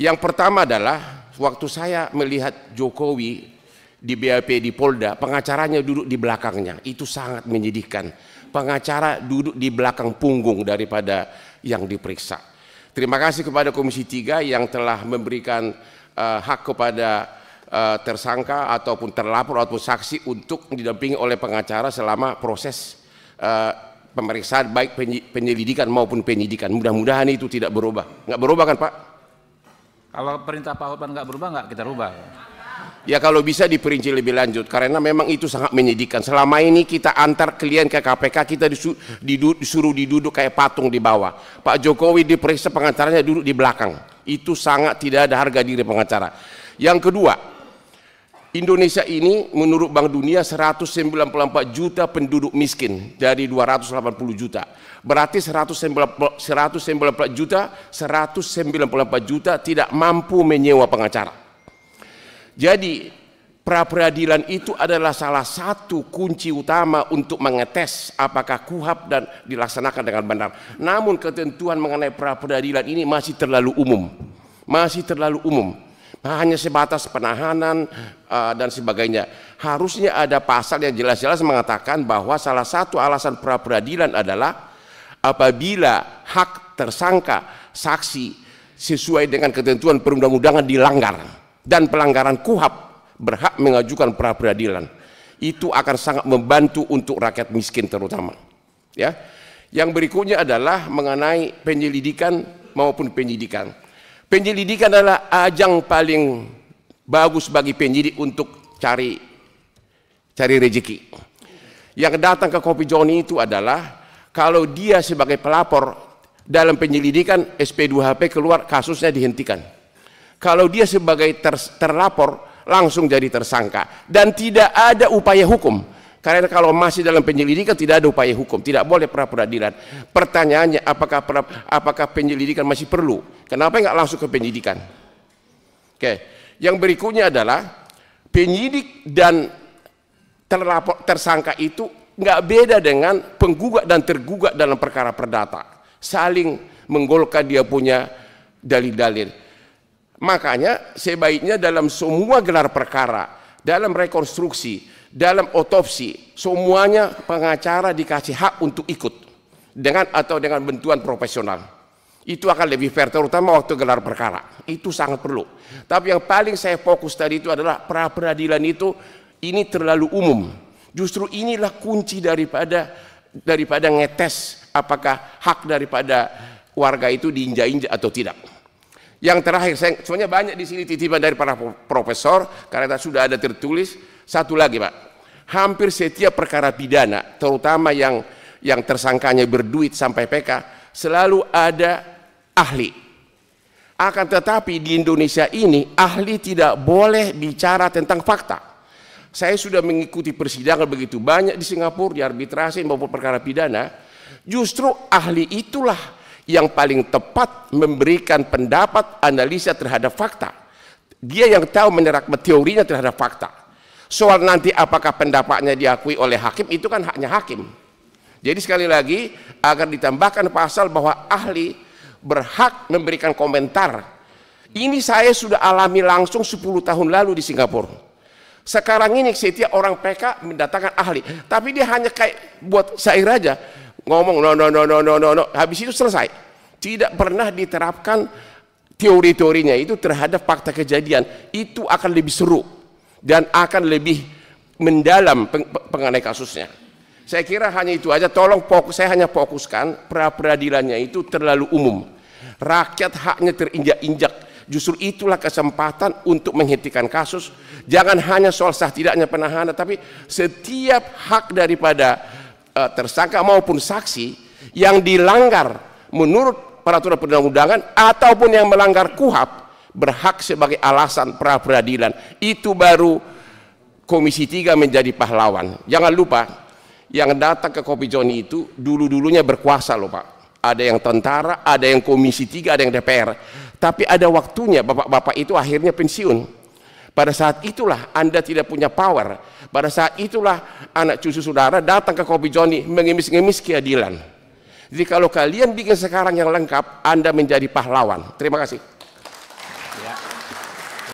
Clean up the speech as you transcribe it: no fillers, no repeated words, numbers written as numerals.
Yang pertama adalah waktu saya melihat Jokowi di BAP di Polda, pengacaranya duduk di belakangnya. Itu sangat menyedihkan. Pengacara duduk di belakang punggung daripada yang diperiksa. Terima kasih kepada Komisi 3 yang telah memberikan hak kepada tersangka ataupun terlapor ataupun saksi untuk didampingi oleh pengacara selama proses pemeriksaan baik penyelidikan maupun penyidikan. Mudah-mudahan itu tidak berubah. Nggak berubah kan Pak? Kalau perintah Pak Hotman nggak berubah, nggak kita rubah. Ya kalau bisa diperinci lebih lanjut, karena memang itu sangat menyedihkan. Selama ini kita antar klien ke KPK, kita disuruh diduduk kayak patung di bawah. Pak Jokowi diperiksa, pengacaranya duduk di belakang. Itu sangat tidak ada harga diri pengacara. Yang kedua, Indonesia ini menurut Bank Dunia 194 juta penduduk miskin dari 280 juta. Berarti 194 juta tidak mampu menyewa pengacara. Jadi pra peradilan itu adalah salah satu kunci utama untuk mengetes apakah KUHP dan dilaksanakan dengan benar. Namun ketentuan mengenai pra peradilan ini masih terlalu umum. Masih terlalu umum. Hanya sebatas penahanan dan sebagainya. Harusnya ada pasal yang jelas-jelas mengatakan bahwa salah satu alasan pra peradilan adalah apabila hak tersangka saksi sesuai dengan ketentuan perundang-undangan dilanggar dan pelanggaran KUHP berhak mengajukan pra peradilan. Itu akan sangat membantu untuk rakyat miskin terutama. Ya. Yang berikutnya adalah mengenai penyelidikan maupun penyidikan. Penyelidikan adalah ajang paling bagus bagi penyidik untuk cari rezeki. Yang datang ke Kopi Joni itu adalah kalau dia sebagai pelapor dalam penyelidikan SP2HP keluar, kasusnya dihentikan. Kalau dia sebagai terlapor langsung jadi tersangka dan tidak ada upaya hukum. Karena kalau masih dalam penyelidikan tidak ada upaya hukum, tidak boleh pra peradilan. Pertanyaannya apakah penyelidikan masih perlu? Kenapa nggak langsung ke penyidikan? Oke. Yang berikutnya adalah penyidik dan tersangka itu nggak beda dengan penggugat dan tergugat dalam perkara perdata. Saling menggolkan dia punya dalil-dalil. Makanya sebaiknya dalam semua gelar perkara, dalam rekonstruksi, dalam otopsi, semuanya pengacara dikasih hak untuk ikut dengan bantuan profesional. Itu akan lebih fair, terutama waktu gelar perkara. Itu sangat perlu. Tapi yang paling saya fokus tadi itu adalah pra peradilan itu ini terlalu umum. Justru inilah kunci daripada ngetes apakah hak daripada warga itu diinjak-injak atau tidak. Yang terakhir, sebenarnya banyak di sini titipan dari para profesor karena sudah ada tertulis. Satu lagi Pak, hampir setiap perkara pidana, terutama yang tersangkanya berduit sampai PK, selalu ada ahli. Akan tetapi di Indonesia ini ahli tidak boleh bicara tentang fakta. Saya sudah mengikuti persidangan begitu banyak di Singapura, di arbitrasi maupun perkara pidana. Justru ahli itulah yang paling tepat memberikan pendapat analisa terhadap fakta. Dia yang tahu menyerap teorinya terhadap fakta. Soal nanti apakah pendapatnya diakui oleh hakim itu kan haknya hakim. Jadi sekali lagi agar ditambahkan pasal bahwa ahli berhak memberikan komentar. Ini saya sudah alami langsung 10 tahun lalu di Singapura. Sekarang ini setiap orang PK mendatangkan ahli, tapi dia hanya kayak buat syair aja. Ngomong no, habis itu selesai. Tidak pernah diterapkan teori-teorinya itu terhadap fakta kejadian. Itu akan lebih seru dan akan lebih mendalam mengenai kasusnya. Saya kira hanya itu aja. Tolong saya hanya fokuskan pra peradilannya itu terlalu umum. Rakyat haknya terinjak-injak. Justru itulah kesempatan untuk menghentikan kasus. Jangan hanya soal sah tidaknya penahanan, tapi setiap hak daripada tersangka maupun saksi yang dilanggar menurut peraturan perundang-undangan ataupun yang melanggar KUHP berhak sebagai alasan pra peradilan. Itu baru Komisi 3 menjadi pahlawan. Jangan lupa yang datang ke Kopi Joni itu dulu-dulunya berkuasa loh Pak. Ada yang tentara, ada yang Komisi 3, ada yang DPR. Tapi ada waktunya bapak-bapak itu akhirnya pensiun. Pada saat itulah Anda tidak punya power. Pada saat itulah anak cucu saudara datang ke Kopi Joni mengemis-ngemis keadilan. Jadi kalau kalian bikin sekarang yang lengkap, Anda menjadi pahlawan. Terima kasih. Ya.